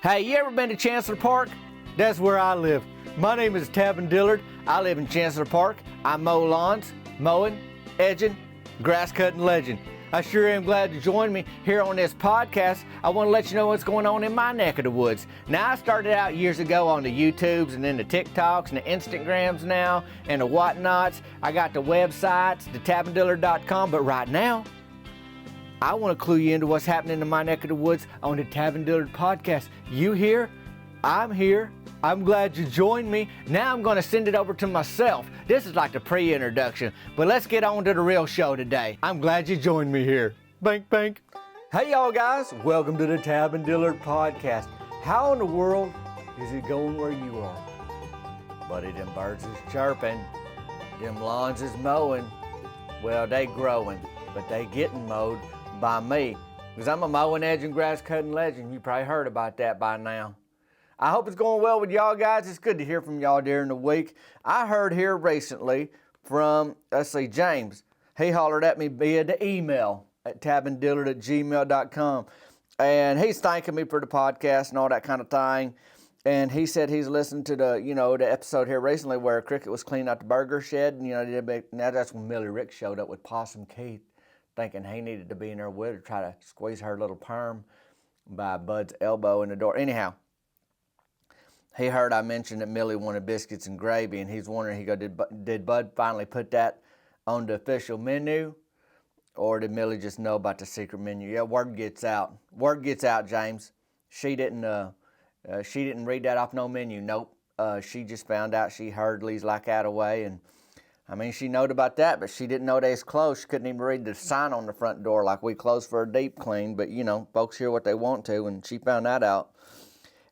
Hey, you ever been to Chancellor Park? That's where I live. My name is Tavin Dillard. I live in Chancellor Park. I mow lawns, mowing, edging, grass cutting legend. I sure am glad to join me here on this podcast. I want to let you know what's going on in my neck of the woods. Now, I started out years ago on the YouTubes and then the TikToks and the Instagrams now and the whatnots. I got the websites, the tavindillard.com, but right now, I want to clue you into what's happening in my neck of the woods on the Tavin Dillard podcast. You here? I'm here. I'm glad you joined me. Now I'm going to send it over to myself. This is like the pre-introduction, but let's get on to the real show today. I'm glad you joined me here. Bank, bank. Hey, y'all guys. Welcome to the Tavin Dillard podcast. How in the world is it going where you are? Buddy, them birds is chirping. Them lawns is mowing. Well, they growing, but they getting mowed by me, because I'm a mowing, edge, and grass cutting legend. You probably heard about that by now. I hope it's going well with y'all guys. It's good to hear from y'all during the week. I heard here recently from, James. He hollered at me via the email at tavindillard@gmail.com, and he's thanking me for the podcast and all that kind of thing. And he said he's listened to the episode here recently where Cricket was cleaning out the burger shed, and now that's when Millie Rick showed up with Possum Keith, thinking he needed to be in there with her, try to squeeze her little perm by Bud's elbow in the door. Anyhow, he heard I mentioned that Millie wanted biscuits and gravy, and he's wondering, did Bud finally put that on the official menu, or did Millie just know about the secret menu? Yeah, word gets out. Word gets out, James. She didn't read that off no menu. Nope. She just found out. She heard Lee's like out away, and I mean, she knowed about that, but she didn't know they was closed. She couldn't even read the sign on the front door, like we closed for a deep clean. But, folks hear what they want to, and she found that out.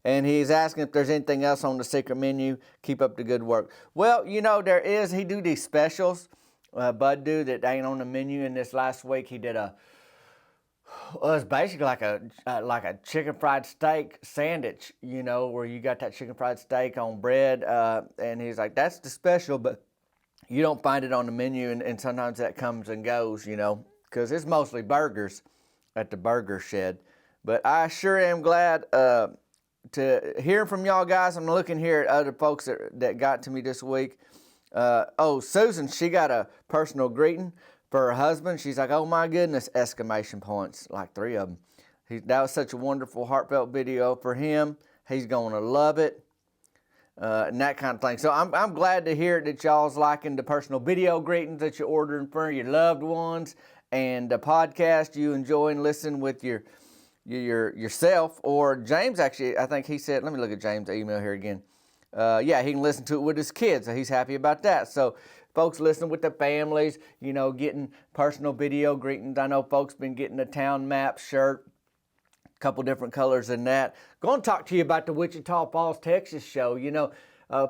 And he's asking if there's anything else on the secret menu. Keep up the good work. Well, there is. He do these specials. Bud do that ain't on the menu. And this last week he did it's basically like a chicken fried steak sandwich, where you got that chicken fried steak on bread. And he's like, that's the special, but you don't find it on the menu, and sometimes that comes and goes, because it's mostly burgers at the burger shed. But I sure am glad to hear from y'all guys. I'm looking here at other folks that got to me this week. Susan, she got a personal greeting for her husband. She's like, oh my goodness, exclamation points, like 3 of them. That was such a wonderful, heartfelt video for him. He's going to love it. And that kind of thing. So I'm glad to hear that y'all's liking the personal video greetings that you're ordering for your loved ones, and the podcast you enjoy and listen with yourself. Or James, actually, I think he said, let me look at James' email here again. He can listen to it with his kids, so he's happy about that. So folks listening with their families, getting personal video greetings. I know folks been getting a town map shirt, couple different colors in that. Going to talk to you about the Wichita Falls, Texas show.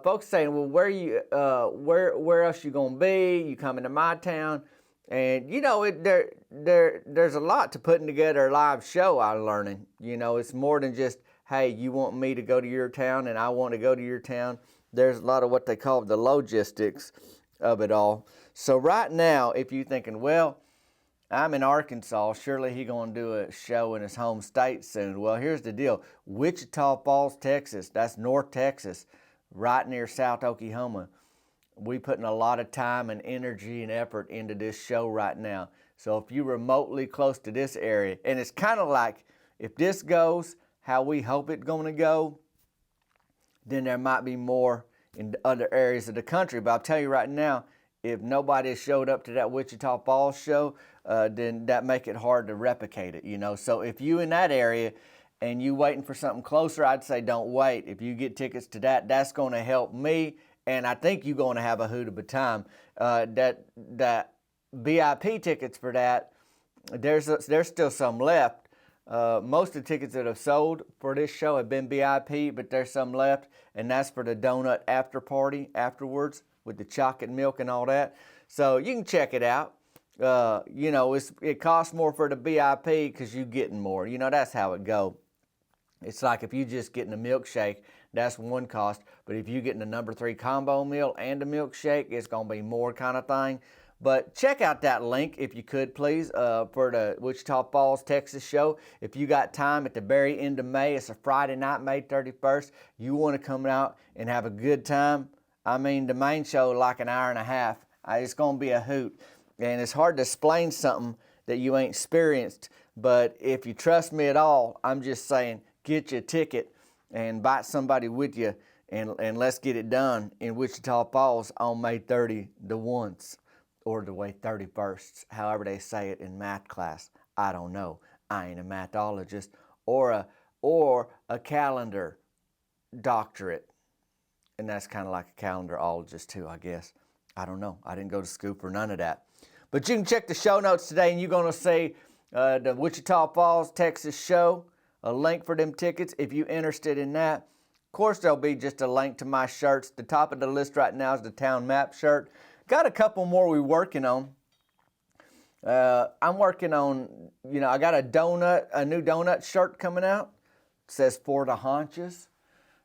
Folks saying, well, where else you going to be? You coming to my town? And there's a lot to putting together a live show. I'm learning. It's more than just, hey, you want me to go to your town and I want to go to your town. There's a lot of what they call the logistics of it all. So right now, if you're thinking, well, I'm in Arkansas, surely he's going to do a show in his home state soon. Well, here's the deal. Wichita Falls, Texas, that's North Texas, right near South Oklahoma. We putting a lot of time and energy and effort into this show right now. So if you're remotely close to this area, and it's kind of like, if this goes how we hope it's going to go, then there might be more in other areas of the country. But I'll tell you right now, if nobody has showed up to that Wichita Falls show, then that make it hard to replicate it, So if you in that area and you waiting for something closer, I'd say don't wait. If you get tickets to that, that's going to help me, and I think you're going to have a hoot of a time. That VIP tickets for that, there's still some left. Most of the tickets that have sold for this show have been VIP, but there's some left, and that's for the donut after party afterwards, with the chocolate milk and all that. So you can check it out. It costs more for the VIP because you're getting more. That's how it go. It's like if you just getting a milkshake, that's one cost. But if you're getting a number 3 combo meal and a milkshake, it's going to be more kind of thing. But check out that link if you could, please, for the Wichita Falls, Texas show. If you got time at the very end of May, it's a Friday night, May 31st. You want to come out and have a good time. I mean, the main show like an hour and a half. It's going to be a hoot. And it's hard to explain something that you ain't experienced. But if you trust me at all, I'm just saying, get you a ticket and invite somebody with you, and let's get it done in Wichita Falls on May 30 the once, or the way 31st, however they say it in math class. I don't know. I ain't a mathologist or a calendar doctorate. And that's kind of like a calendarologist too, I guess. I don't know. I didn't go to school for none of that. But you can check the show notes today, and you're going to see the Wichita Falls, Texas show, a link for them tickets if you're interested in that. Of course, there'll be just a link to my shirts. The top of the list right now is the Town Map shirt. Got a couple more we're working on. I'm working on, I got a new donut shirt coming out. It says for the haunches.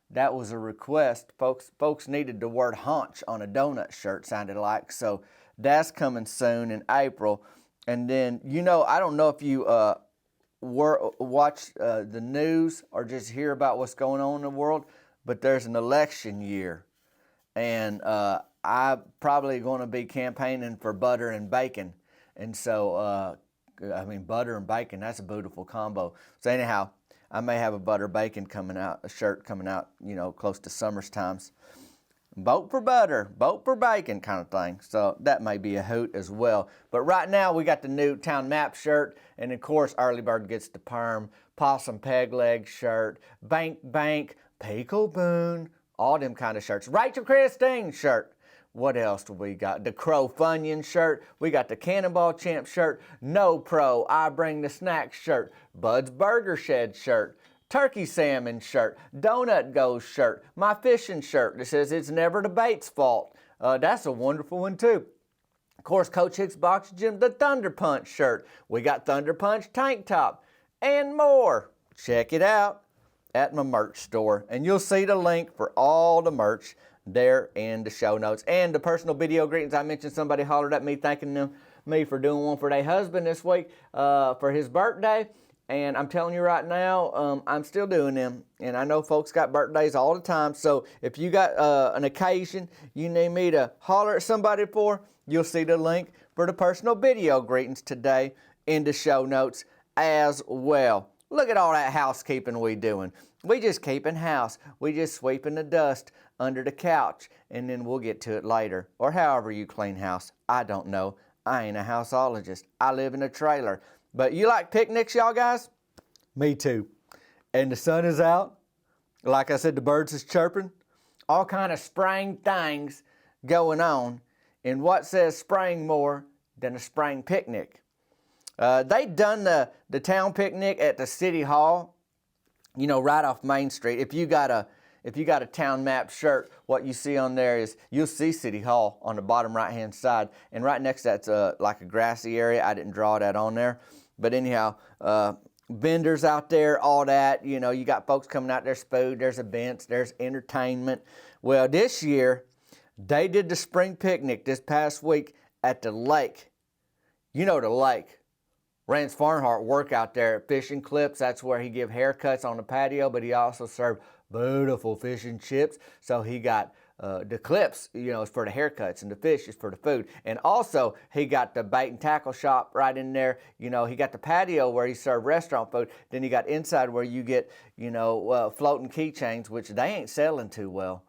That was a request. Folks needed the word haunch on a donut shirt, sounded like. So that's coming soon in April. And then, I don't know if you watch the news or just hear about what's going on in the world, but there's an election year. And I'm probably going to be campaigning for butter and bacon. And so, butter and bacon, that's a beautiful combo. So anyhow, I may have a butter bacon a shirt coming out, close to summer's times. Vote for butter, vote for bacon kind of thing. So that may be a hoot as well. But right now we got the new Town Map shirt, and of course Early Bird gets the perm, possum peg leg shirt, bank, pickle boon, all them kind of shirts. Rachel Christine shirt. What else do we got? The Crow Funyun shirt. We got the Cannonball Champ shirt. No Pro, I Bring the Snacks shirt. Bud's Burger Shed shirt. Turkey Salmon shirt. Donut Goes shirt. My fishing shirt that says it's never the bait's fault. That's a wonderful one too. Of course, Coach Hicks Box Gym, the Thunder Punch shirt. We got Thunder Punch tank top and more. Check it out at my merch store, and you'll see the link for all the merch there in the show notes. And the personal video greetings, I mentioned somebody hollered at me thanking me for doing one for their husband this week for his birthday. And I'm telling you right now, I'm still doing them. And I know folks got birthdays all the time. So if you got an occasion you need me to holler at somebody for, you'll see the link for the personal video greetings today in the show notes as well. Look at all that housekeeping we doing. We just keeping house. We just sweeping the dust under the couch, and then we'll get to it later. Or however you clean house. I don't know. I ain't a houseologist. I live in a trailer. But you like picnics, y'all guys? Me too. And the sun is out. Like I said, the birds is chirping. All kind of spring things going on. And what says spring more than a spring picnic? They done the town picnic at the City Hall, right off Main Street. If you got a Town Map shirt, what you see on there is you'll see City Hall on the bottom right-hand side. And right next to that's like a grassy area. I didn't draw that on there. But anyhow, vendors out there, all that. You got folks coming out, there's food, there's events, there's entertainment. Well, this year, they did the spring picnic this past week at the lake. The lake. Rance Farnhart work out there at Fishing Clips. That's where he give haircuts on the patio, but he also served beautiful fish and chips. So he got the clips, is for the haircuts, and the fish is for the food. And also, he got the bait and tackle shop right in there. He got the patio where he served restaurant food. Then he got inside where you get, floating keychains, which they ain't selling too well.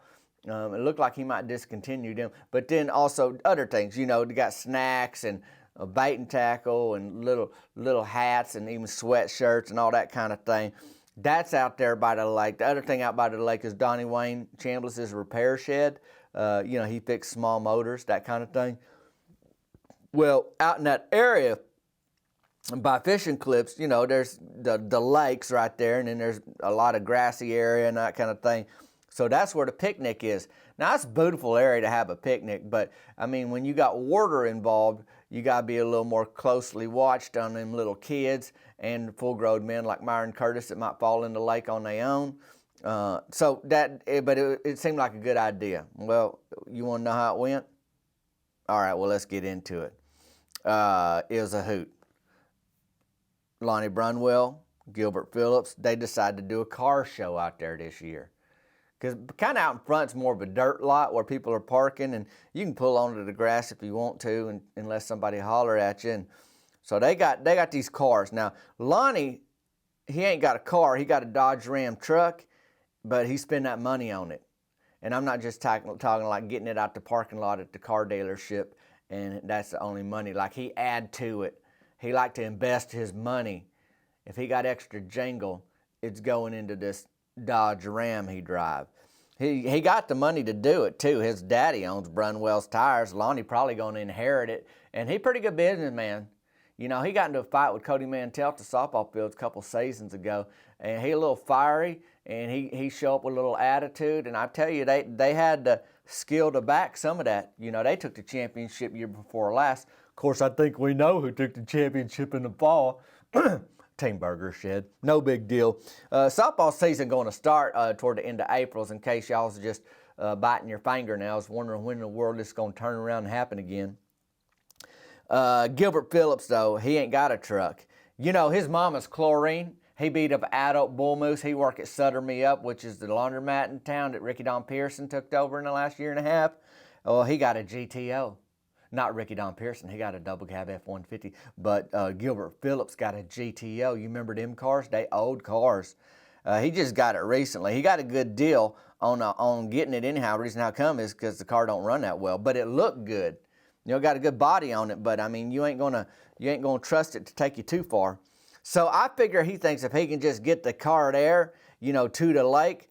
It looked like he might discontinue them. But then also other things, they got snacks and bait and tackle and little hats and even sweatshirts and all that kind of thing. That's out there by the lake. The other thing out by the lake is Donnie Wayne Chambliss' repair shed. He fixed small motors, that kind of thing. Well, out in that area by Fishing Clips, there's the lakes right there, and then there's a lot of grassy area and that kind of thing. So that's where the picnic is. Now, it's a beautiful area to have a picnic, but, when you got water involved, you got to be a little more closely watched on them little kids and full-grown men like Myron Curtis that might fall in the lake on their own. But it seemed like a good idea. Well, you want to know how it went? All right, well, let's get into it. It was a hoot. Lonnie Brunwell, Gilbert Phillips, they decided to do a car show out there this year. Because kind of out in front's more of a dirt lot where people are parking, and you can pull onto the grass if you want to, and, unless somebody holler at you. And so they got these cars. Now, Lonnie, he ain't got a car. He got a Dodge Ram truck, but he spent that money on it. And I'm not just talking like getting it out the parking lot at the car dealership, and that's the only money. Like, he add to it. He like to invest his money. If he got extra jingle, it's going into this Dodge Ram he drive. He got the money to do it too. His daddy owns Brunwell's Tires. Lonnie probably going to inherit it, and he pretty good businessman. You know, he got into a fight with Cody Mantell at the softball field a couple seasons ago, and he a little fiery, and he show up with a little attitude. And I tell you, they had the skill to back some of that. You know, they took the championship year before last. Of course, I think we know who took the championship in the fall. Team Burger Shed. No big deal. Softball season going to start toward the end of April, in case y'all was just biting your fingernails, wondering when in the world this is going to turn around and happen again. Gilbert Phillips, though, he ain't got a truck. You know, his mama's chlorine. He beat up adult bull moose. He worked at Sutter Me Up, which is the laundromat in town that Ricky Don Pearson took over in the last year and a half. Oh, he got a GTO. Not Ricky Don Pearson. He got a double cab F-150. But Gilbert Phillips got a GTO. You remember them cars? They old cars. He just got it recently. He got a good deal on getting it anyhow. The reason how come is because the car don't run that well. But it looked good. You know, got a good body on it. But I mean, you ain't gonna trust it to take you too far. So I figure he thinks if he can just get the car there, you know, to the lake,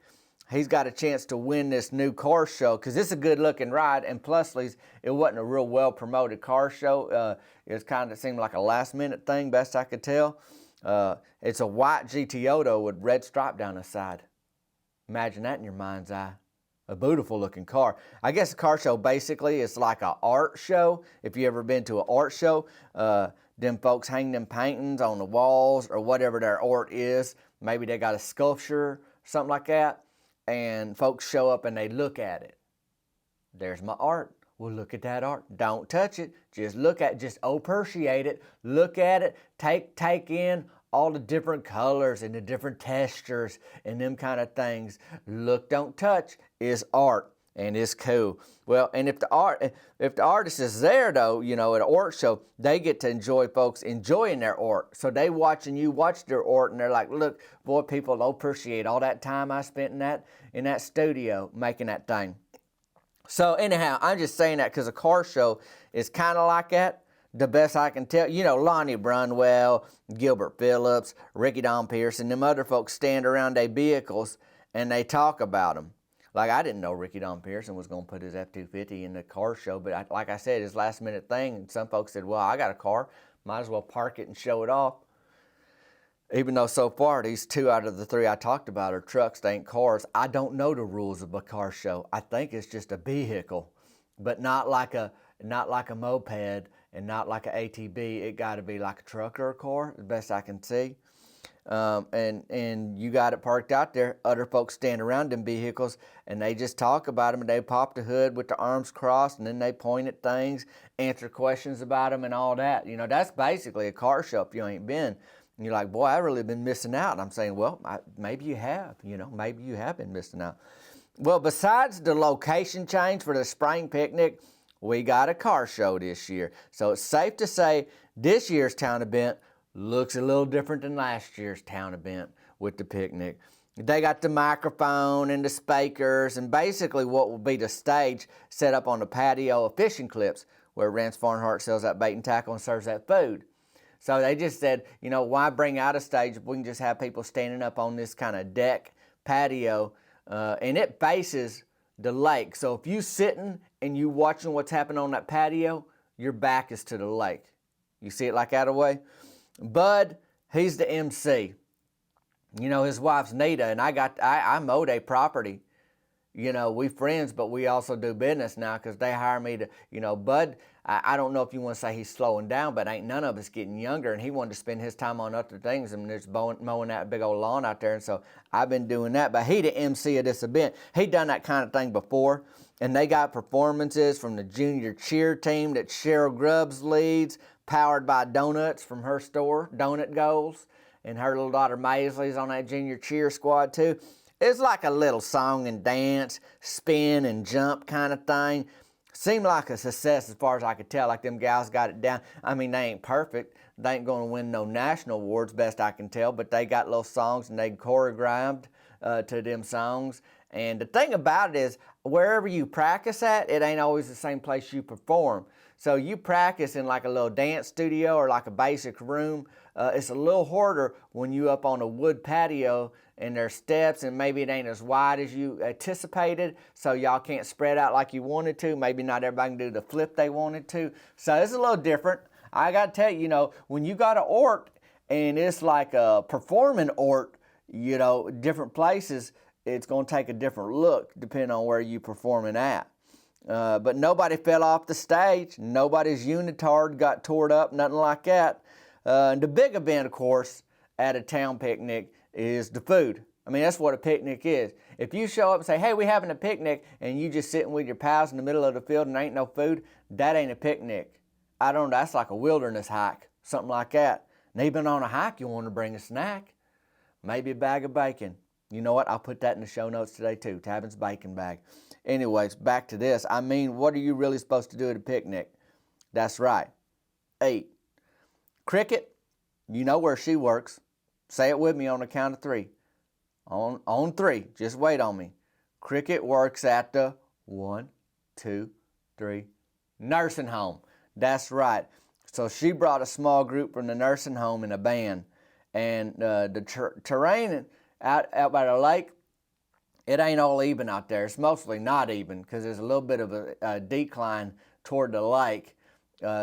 he's got a chance to win this new car show, because it's a good-looking ride, and plus, it wasn't a real well-promoted car show. It kind of seemed like a last-minute thing, best I could tell. It's a white GTO, though, with red stripe down the side. Imagine that in your mind's eye. A beautiful-looking car. I guess a car show, basically, is like an art show. If you ever been to an art show, them folks hang them paintings on the walls or whatever their art is. Maybe they got a sculpture, something like that. And folks show up and they look at it. There's my art. Well, look at that art. Don't touch it. Just look at it. Just appreciate it. Look at it. Take in all the different colors and the different textures and them kind of things. Look, don't touch is art, and it's cool. Well, and if the artist is there, though, you know, at an art show, they get to enjoy folks enjoying their art. So they watching you watch their art, and they're like, look, boy, people appreciate all that time I spent in that studio making that thing. So anyhow, I'm just saying that because a car show is kind of like that. The best I can tell, you know, Lonnie Brunwell, Gilbert Phillips, Ricky Don Pearson, them other folks stand around their vehicles and they talk about them. Like, I didn't know Ricky Don Pearson was going to put his F-250 in the car show, but like I said, his last minute thing, and some folks said, well, I got a car, might as well park it and show it off. Even though so far, these 2 out of the 3 I talked about are trucks, they ain't cars. I don't know the rules of a car show. I think it's just a vehicle, but not like a moped and not like an ATV. It got to be like a truck or a car, the best I can see. And you got it parked out there. Other folks stand around them vehicles and they just talk about them, and they pop the hood with their arms crossed, and then they point at things, answer questions about them and all that. You know, that's basically a car show if you ain't been. And you're like, boy, I've really been missing out. And I'm saying, well, maybe you have, you know, maybe you have been missing out. Well, besides the location change for the spring picnic, we got a car show this year. So it's safe to say this year's town event looks a little different than last year's town event with the picnic. They got the microphone and the speakers, and basically what will be the stage set up on the patio of Fishing Clips, where Rance Farnhart sells that bait and tackle and serves that food. So they just said, you know, why bring out a stage if we can just have people standing up on this kind of deck patio, and it faces the lake. So if you sitting and you watching what's happening on that patio, your back is to the lake. You see it like that away? Bud, he's the MC. You know, his wife's Nita, and I mowed a property. You know, we friends, but we also do business now because they hire me to, you know, Bud, I don't know if you want to say he's slowing down, but ain't none of us getting younger, and he wanted to spend his time on other things, and there's mowing that big old lawn out there, and so I've been doing that. But he the MC of this event. He done that kind of thing before. And they got performances from the junior cheer team that Cheryl Grubbs leads, powered by donuts from her store, Donut Goals. And her little daughter Maisley's on that junior cheer squad too. It's like a little song and dance, spin and jump kind of thing. Seemed like a success as far as I could tell, like them gals got it down. I mean, they ain't perfect. They ain't going to win no national awards, best I can tell, but they got little songs and they choreographed to them songs. And the thing about it is, wherever you practice at, it ain't always the same place you perform. So you practice in like a little dance studio or like a basic room. It's a little harder when you up on a wood patio and there's steps and maybe it ain't as wide as you anticipated, so y'all can't spread out like you wanted to. Maybe not everybody can do the flip they wanted to. So it's a little different. I got to tell you, when you got an ort and it's like a performing ort, different places, it's going to take a different look depending on where you performing at. But nobody fell off the stage. Nobody's unitard got tore up, nothing like that. The big event, of course, at a town picnic is the food. I mean, that's what a picnic is. If you show up and say, hey, we're having a picnic, and you just sitting with your pals in the middle of the field and there ain't no food, that ain't a picnic. I don't know, that's like a wilderness hike, something like that. And even on a hike, you want to bring a snack, maybe a bag of bacon. You know what? I'll put that in the show notes today too, Tavin's bacon bag. Anyways, back to this. I mean, what are you really supposed to do at a picnic? That's right, eat. Cricket, you know where she works. Say it with me on the count of three. On three, just wait on me. Cricket works at the 1, 2, 3 nursing home. That's right. So she brought a small group from the nursing home in a band. And the terrain out by the lake, it ain't all even out there. It's mostly not even because there's a little bit of a decline toward the lake.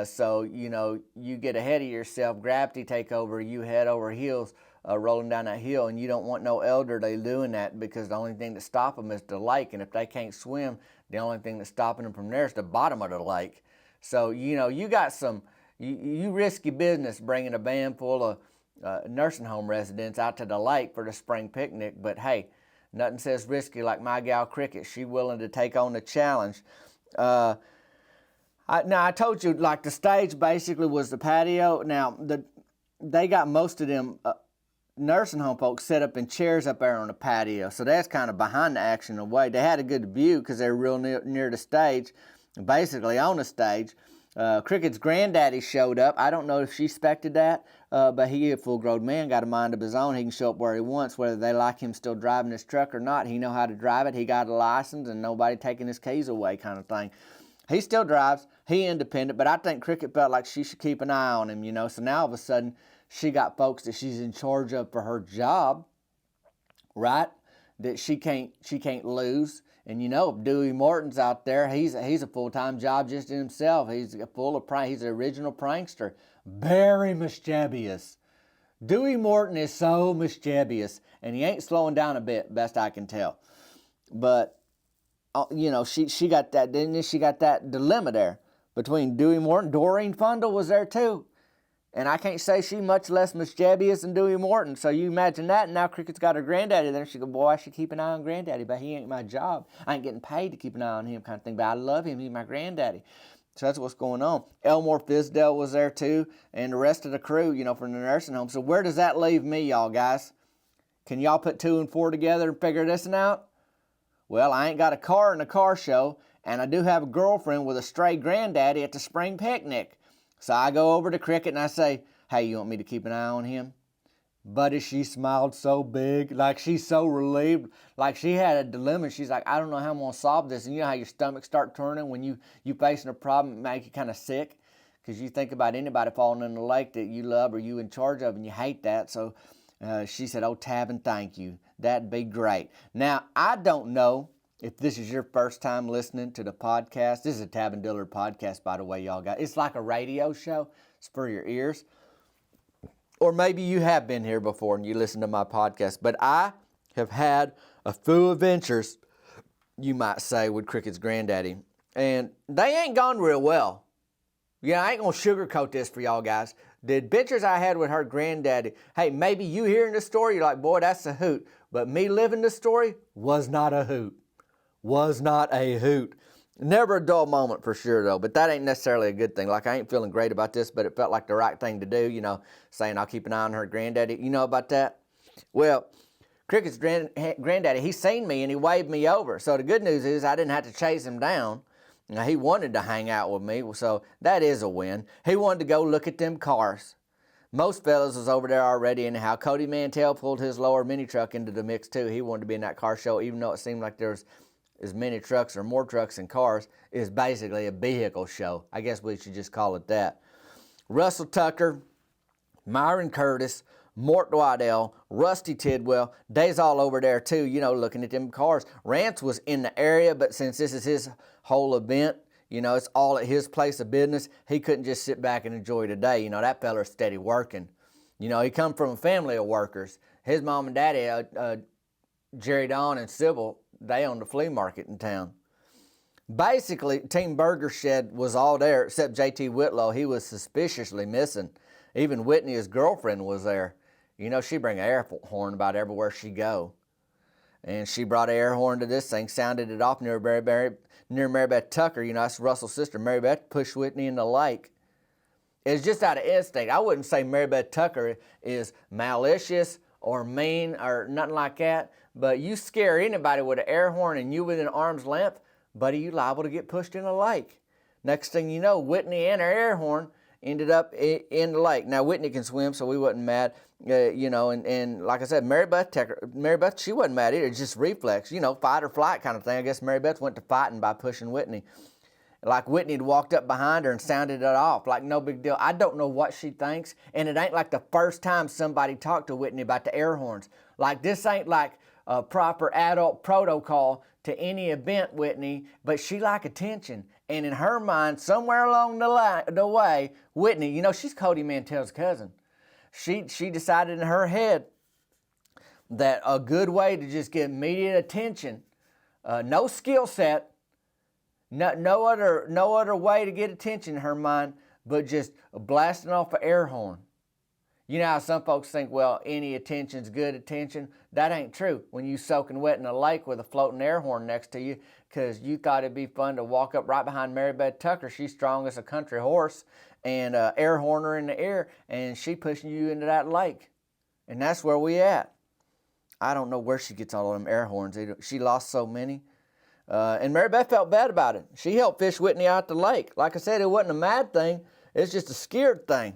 So, you get ahead of yourself, gravity take over, you head over heels rolling down that hill, and you don't want no elderly doing that because the only thing that stops them is the lake. And if they can't swim, the only thing that's stopping them from there is the bottom of the lake. So, you got you risky business bringing a band full of nursing home residents out to the lake for the spring picnic. But hey, nothing says risky like my gal Cricket. She willing to take on the challenge. Now, I told you, like, the stage basically was the patio. Now, they got most of them nursing home folks set up in chairs up there on the patio. So that's kind of behind the action in a way. They had a good view because they were real near the stage, basically on the stage. Cricket's granddaddy showed up. I don't know if she expected that, but he, a full-grown man, got a mind of his own. He can show up where he wants, whether they like him still driving his truck or not. He know how to drive it. He got a license and nobody taking his keys away kind of thing. He still drives. He independent, but I think Cricket felt like she should keep an eye on him, So now all of a sudden, she got folks that she's in charge of for her job, right? That she can't lose. And if Dewey Morton's out there, he's a full-time job just in himself. He's full of prank. He's an original prankster. Very mischievous. Dewey Morton is so mischievous, and he ain't slowing down a bit, best I can tell. But she got that, didn't she? Got that dilemma there between Dewey Morton. Doreen Fundle was there too. And I can't say she much less mischievous than Dewey Morton. So you imagine that, and now Cricket's got her granddaddy there. She go, boy, I should keep an eye on granddaddy, but he ain't my job. I ain't getting paid to keep an eye on him kind of thing, but I love him. He's my granddaddy. So that's what's going on. Elmore Fisdale was there too, and the rest of the crew, from the nursing home. So where does that leave me, y'all guys? Can y'all put 2 and 4 together and figure this one out? Well, I ain't got a car in the car show, and I do have a girlfriend with a stray granddaddy at the spring picnic. So I go over to Cricket and I say, hey, you want me to keep an eye on him? Buddy, she smiled so big, like she's so relieved, like she had a dilemma. She's like, I don't know how I'm going to solve this. And you know how your stomach start turning when you facing a problem, it makes you kind of sick? Because you think about anybody falling in the lake that you love or you in charge of, and you hate that. So she said, oh, Tavin, thank you. That'd be great. Now, I don't know if this is your first time listening to the podcast. This is a Tavin Dillard podcast, by the way, y'all got. It's like a radio show. It's for your ears. Or maybe you have been here before and you listen to my podcast. But I have had a few adventures, you might say, with Cricket's granddaddy. And they ain't gone real well. Yeah, I ain't going to sugarcoat this for y'all guys. The adventures I had with her granddaddy, hey, maybe you hearing the story, you're like, boy, that's a hoot. But me living the story was not a hoot. Was not a hoot. Never a dull moment for sure, though, but that ain't necessarily a good thing. Like, I ain't feeling great about this, but it felt like the right thing to do, saying I'll keep an eye on her granddaddy. You know about that? Well, Cricket's granddaddy, he seen me and he waved me over. So the good news is I didn't have to chase him down. Now, he wanted to hang out with me, so that is a win. He wanted to go look at them cars. Most fellas was over there already anyhow. Cody Mantell pulled his lower mini truck into the mix too. He wanted to be in that car show, even though it seemed like there was as many trucks or more trucks than cars. Is basically a vehicle show. I guess we should just call it that. Russell Tucker, Myron Curtis, Mort Waddell, Rusty Tidwell, they's all over there too, looking at them cars. Rance was in the area, but since this is his whole event, it's all at his place of business, he couldn't just sit back and enjoy the day. That feller's steady working. He come from a family of workers. His mom and daddy, Jerry Don and Sybil, they owned the flea market in town. Basically, Team Burger Shed was all there except JT Whitlow. He was suspiciously missing. Even Whitney, his girlfriend, was there. She bring an air horn about everywhere she go. And she brought an air horn to this thing, sounded it off near Mary Beth Tucker. That's Russell's sister. Mary Beth pushed Whitney in the lake. It's just out of instinct. I wouldn't say Mary Beth Tucker is malicious or mean or nothing like that, but you scare anybody with an air horn and you within arm's length, buddy, you liable to get pushed in a lake. Next thing you know, Whitney and her air horn ended up in the lake. Now, Whitney can swim, so we wasn't mad, and like I said, Mary Beth, she wasn't mad either. It's just reflex, fight or flight kind of thing. I guess Mary Beth went to fighting by pushing Whitney. Like Whitney had walked up behind her and sounded it off, like no big deal. I don't know what she thinks, and it ain't like the first time somebody talked to Whitney about the air horns. Like, this ain't like a proper adult protocol to any event, Whitney, but she like attention. And in her mind, somewhere along the way, Whitney, she's Cody Mantell's cousin. She decided in her head that a good way to just get immediate attention, no skill set, no other way to get attention in her mind, but just blasting off an air horn. You know how some folks think, well, any attention's good attention? That ain't true when you soaking wet in a lake with a floating air horn next to you, because you thought it'd be fun to walk up right behind Mary Beth Tucker. She's strong as a country horse, and air horner in the air, and she pushing you into that lake. And that's where we at. I don't know where she gets all of them air horns either. She lost so many. And Mary Beth felt bad about it. She helped fish Whitney out the lake. Like I said, it wasn't a mad thing. It's just a scared thing.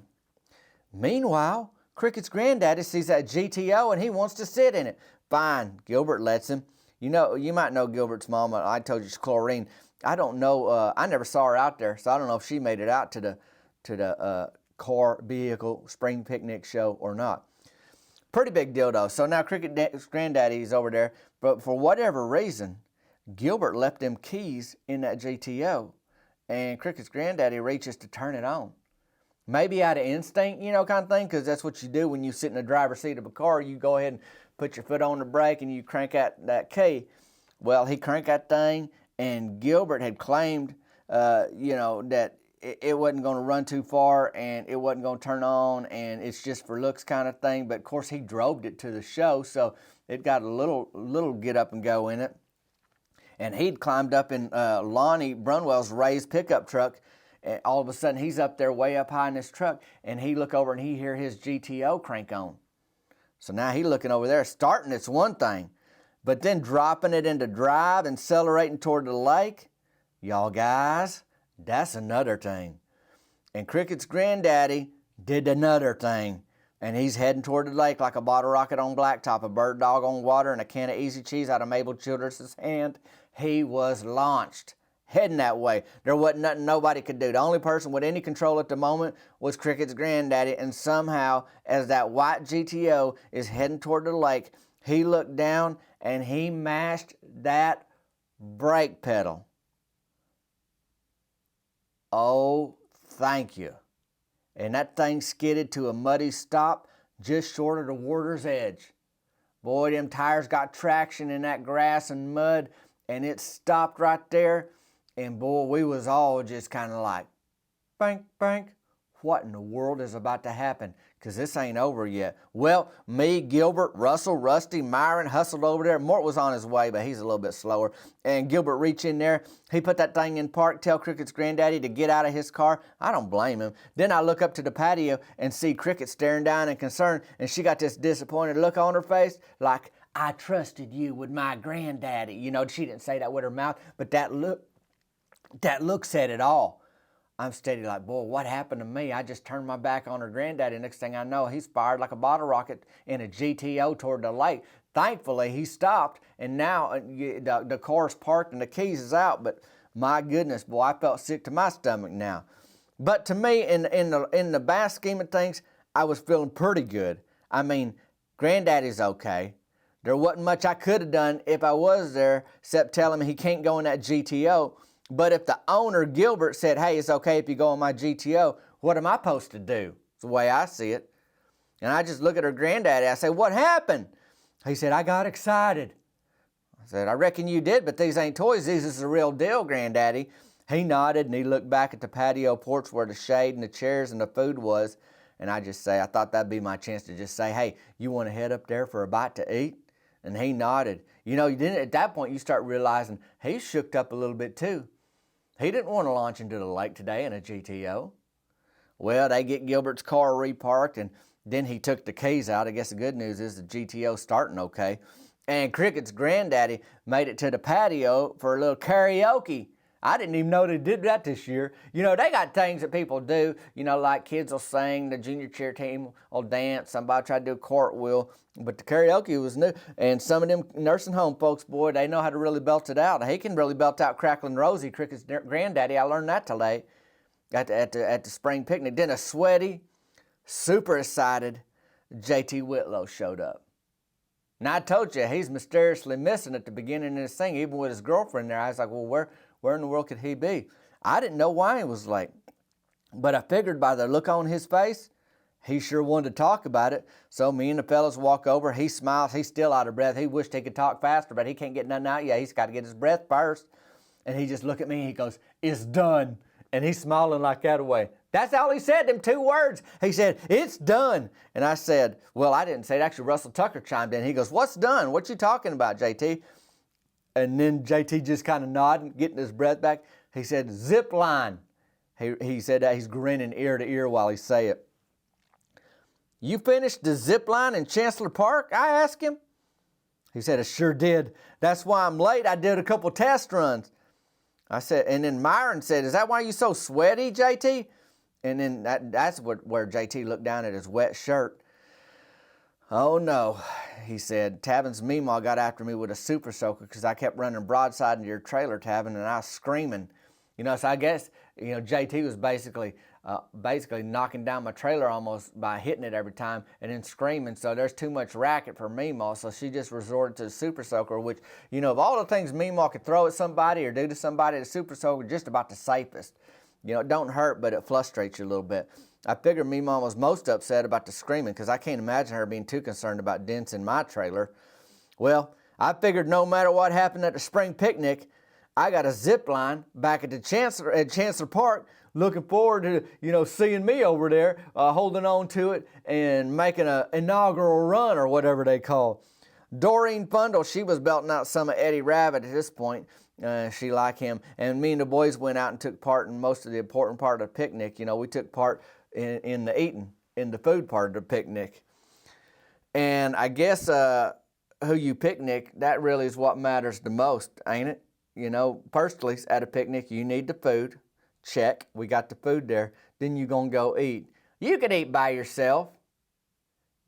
Meanwhile, Cricket's granddaddy sees that GTO and he wants to sit in it. Fine, Gilbert lets him. You might know Gilbert's mama. I told you it's Chlorine. I don't know. I never saw her out there, so I don't know if she made it out to the car vehicle spring picnic show or not. Pretty big deal though. So now Cricket's granddaddy's over there, but for whatever reason, Gilbert left them keys in that GTO, and Cricket's granddaddy reaches to turn it on. Maybe out of instinct, kind of thing, because that's what you do when you sit in the driver's seat of a car. You go ahead and put your foot on the brake and you crank out that key. Well, he cranked that thing, and Gilbert had claimed, that it wasn't going to run too far and it wasn't going to turn on, and it's just for looks kind of thing. But of course, he drove it to the show, so it got a little get up and go in it. And he'd climbed up in Lonnie Brunwell's raised pickup truck. And all of a sudden, he's up there way up high in this truck, and he look over and he hear his GTO crank on. So now he looking over there. Starting, it's one thing, but then dropping it into drive and accelerating toward the lake, y'all guys, that's another thing. And Cricket's granddaddy did another thing, and he's heading toward the lake like a bottle rocket on blacktop, a bird dog on water, and a can of Easy Cheese out of Mabel Childress' hand. He was launched, heading that way. There wasn't nothing nobody could do. The only person with any control at the moment was Cricket's granddaddy, and somehow, as that white GTO is heading toward the lake, he looked down and he mashed that brake pedal. Oh, thank you. And that thing skidded to a muddy stop just short of the water's edge. Boy, them tires got traction in that grass and mud, and it stopped right there. And boy, we was all just kind of like, bank, bank, what in the world is about to happen? because this ain't over yet. Well, me, Gilbert, Russell, Rusty, Myron hustled over there. Mort was on his way, but he's a little bit slower. And Gilbert reached in there. He put that thing in park, tell Cricket's granddaddy to get out of his car. I don't blame him. Then I look up to the patio and see Cricket staring down in concern, and she got this disappointed look on her face, like, I trusted you with my granddaddy. You know, she didn't say that with her mouth, but that look said it all. I'm steady like, boy, what happened to me? I just turned my back on her granddaddy. Next thing I know, he's fired like a bottle rocket in a GTO toward the lake. Thankfully, he stopped, and now the car's parked and the keys is out. But my goodness, boy, I felt sick to my stomach now. But to me, in the vast scheme of things, I was feeling pretty good. I mean, granddaddy's okay. There wasn't much I could have done if I was there, except tell him he can't go in that GTO. But if the owner, Gilbert, said, hey, it's okay if you go on my GTO, what am I supposed to do? It's the way I see it. And I just look at her granddaddy. I say, what happened? He said, I got excited. I said, I reckon you did, but these ain't toys. These is the real deal, granddaddy. He nodded, and he looked back at the patio porch where the shade and the chairs and the food was. And I just say, I thought that'd be my chance to just say, hey, you want to head up there for a bite to eat? And he nodded. You know, at that point, you start realizing he's shooked up a little bit too. He didn't want to launch into the lake today in a GTO. Well, they get Gilbert's car reparked, and then he took the keys out. I guess the good news is the GTO's starting okay. And Cricket's granddaddy made it to the patio for a little karaoke. I didn't even know they did that this year. You know, they got things that people do, you know, like kids will sing, the junior cheer team will dance, somebody tried to do a cartwheel, but the karaoke was new. And some of them nursing home folks, boy, they know how to really belt it out. He can really belt out Cracklin' Rosie, Cricket's granddaddy. I learned that today at the spring picnic. Then a sweaty, super excited JT Whitlow showed up. Now, I told you, he's mysteriously missing at the beginning of this thing, even with his girlfriend there. I was like, well, where in the world could he be? I didn't know why he was late, but I figured by the look on his face, he sure wanted to talk about it. So me and the fellas walk over. He smiles. He's still out of breath. He wished he could talk faster, but he can't get nothing out yet. He's got to get his breath first. And he just looked at me and he goes, it's done. And he's smiling like that away. That's all he said, them 2 words. He said, it's done. And I said, well, I didn't say it. Actually, Russell Tucker chimed in. He goes, what's done? What you talking about, JT? And then JT just kind of nodding, getting his breath back. He said, Zipline. He said that. He's grinning ear to ear while he say it. You finished the Zipline in Chancellor Park? I asked him. He said, I sure did. That's why I'm late. I did a couple test runs. I said, and then Myron said, is that why you so sweaty, JT? And then that's where JT looked down at his wet shirt. Oh no, he said, Tavin's meemaw got after me with a super soaker because I kept running broadside into your trailer, Tavin, and I was screaming. You know, so I guess, you know, JT was basically knocking down my trailer almost by hitting it every time and then screaming. So there's too much racket for meemaw, so she just resorted to the super soaker, which, you know, of all the things meemaw could throw at somebody or do to somebody, the super soaker is just about the safest. You know, it don't hurt, but it frustrates you a little bit. I figured Meemaw was most upset about the screaming because I can't imagine her being too concerned about dents in my trailer. Well, I figured no matter what happened at the spring picnic, I got a zip line back at Chancellor Park, looking forward to, you know, seeing me over there, holding on to it and making an inaugural run or whatever they call. Doreen Fundle, she was belting out some of Eddie Rabbit at this point. She liked him. And me and the boys went out and took part in most of the important part of the picnic. You know, we took part in the eating, in the food part of the picnic. And I guess who you picnic, that really is what matters the most, ain't it? You know, personally, at a picnic, you need the food. Check, we got the food there. Then you gonna go eat. You can eat by yourself,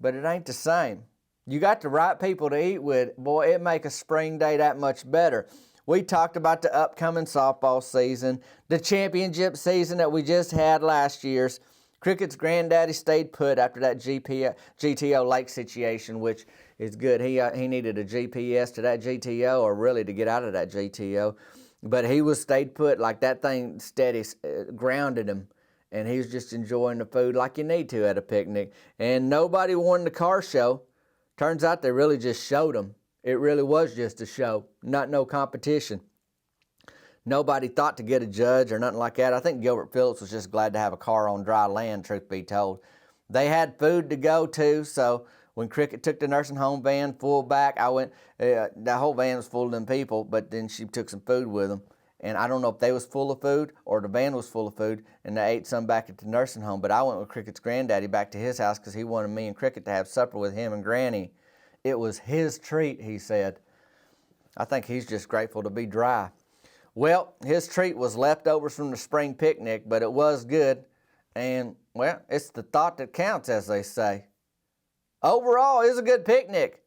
but it ain't the same. You got the right people to eat with. Boy, it make a spring day that much better. We talked about the upcoming softball season, the championship season that we just had last year's. Cricket's granddaddy stayed put after that GTO lake situation, which is good. He needed a GPS to that GTO, or really to get out of that GTO. But he was stayed put, like that thing steady, grounded him. And he was just enjoying the food like you need to at a picnic. And nobody won the car show. Turns out they really just showed him. It really was just a show, not no competition. Nobody thought to get a judge or nothing like that. I think Gilbert Phillips was just glad to have a car on dry land, truth be told. They had food to go to, so when Cricket took the nursing home van full back, I went, the whole van was full of them people, but then she took some food with them. And I don't know if they was full of food or the van was full of food, and they ate some back at the nursing home. But I went with Cricket's granddaddy back to his house because he wanted me and Cricket to have supper with him and Granny. It was his treat, he said. I think he's just grateful to be dry. Well, his treat was leftovers from the spring picnic, but it was good. And, well, it's the thought that counts, as they say. Overall, it was a good picnic.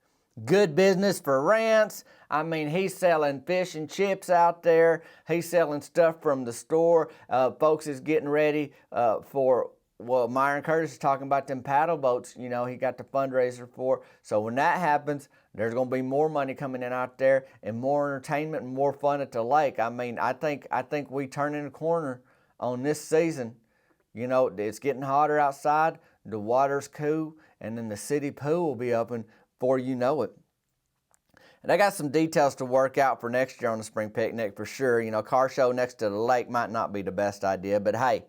Good business for Rance. I mean, he's selling fish and chips out there. He's selling stuff from the store. Folks is getting ready for, well, Myron Curtis is talking about them paddle boats, you know, he got the fundraiser for. So when that happens, there's going to be more money coming in out there and more entertainment and more fun at the lake. I mean, I think we turn in a corner on this season. You know, it's getting hotter outside. The water's cool, and then the city pool will be open before you know it. And I got some details to work out for next year on the spring picnic for sure. You know, car show next to the lake might not be the best idea, but hey,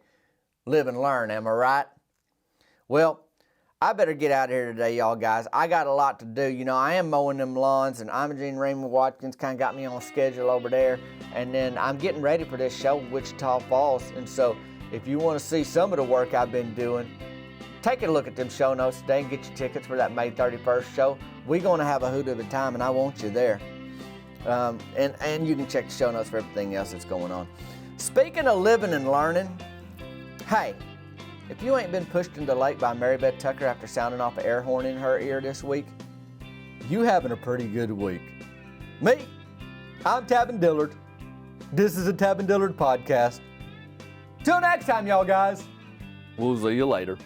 live and learn, am I right? Well, I better get out of here today, y'all guys. I got a lot to do. You know, I am mowing them lawns, and Imogene Raymond Watkins kind of got me on schedule over there. And then I'm getting ready for this show in Wichita Falls. And so if you want to see some of the work I've been doing, take a look at them show notes today and get your tickets for that May 31st show. We're going to have a hoot of a time, and I want you there. And you can check the show notes for everything else that's going on. Speaking of living and learning, hey, if you ain't been pushed into the lake by Mary Beth Tucker after sounding off an air horn in her ear this week, you having a pretty good week. Me, I'm Tavin Dillard. This is a Tavin Dillard podcast. Till next time, y'all guys. We'll see you later.